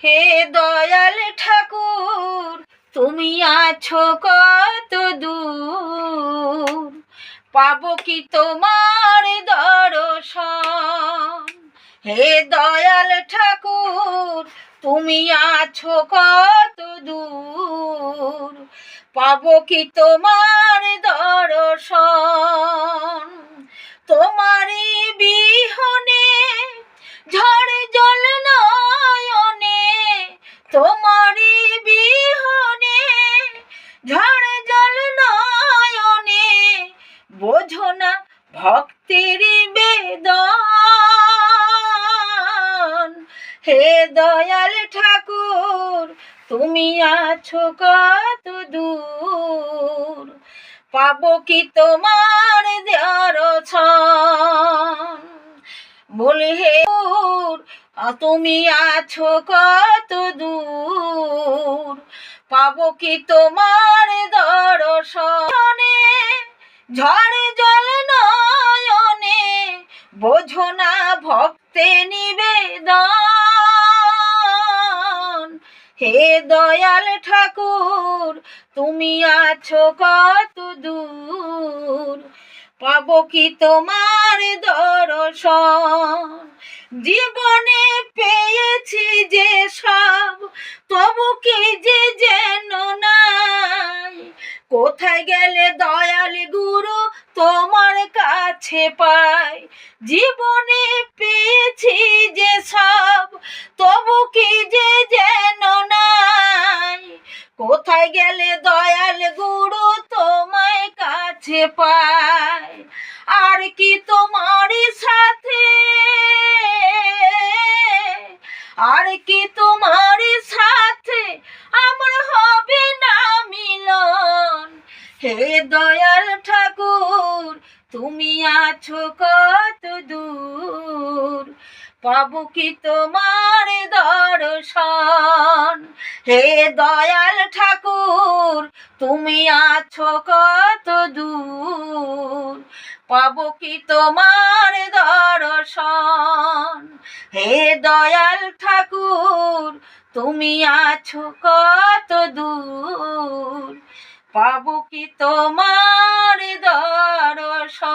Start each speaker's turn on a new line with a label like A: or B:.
A: হে দয়াল ঠাকুর, তুমি আছো কত দূর, পাবো কি তোমার দর্শন। হে দয়াল ঠাকুর, তুমি আছো কত দূর, পাবো কি তোমার দর্শন। তোমারই বিহনে ঝড় জল নয়নে, তোমারই বিহনে ঝড় জল নয়নে, বোঝো না ভক্তের বেদন। হে দয়াল ঠাকুর, তুমি আছো কত দূর, পাবো কি তোমার দর্শন। বলে হে তুমি আছো কত দূর, পাবো কি তোমার দর্শনে। ঝড় জল নয়নে, বোঝো না ভক্তে নিবেদন। হে দয়াল ঠাকুর, তুমি আছো কত দূর, পাবো কি তোমার দর্শন। জীবনে পেয়েছি যে সব, তবু কি যে যেন নাই, কোথায় গেলে দয়াল গুরু তোমার কাছে পাই। জীবনে পেয়েছি যে সব, তবু কি যে যেন নাই, কোথায় গেলে দয়াল গুরু তোমায় কাছে পাই। আর কি তোমার সাথে, আর কি তোমার সাথে আমার হবে না মিলন। হে দয়াল ঠাকুর, তুমি আছো কত দূর, পাবো কি তোমার দর্শন। হে দয়াল ঠাকুর, তুমি আছো কত দূর, পাবো কি তোমার দর্শন। হে দয়াল ঠাকুর, তুমি আছো কত দূর, পাবো কি তোমার দর্শন।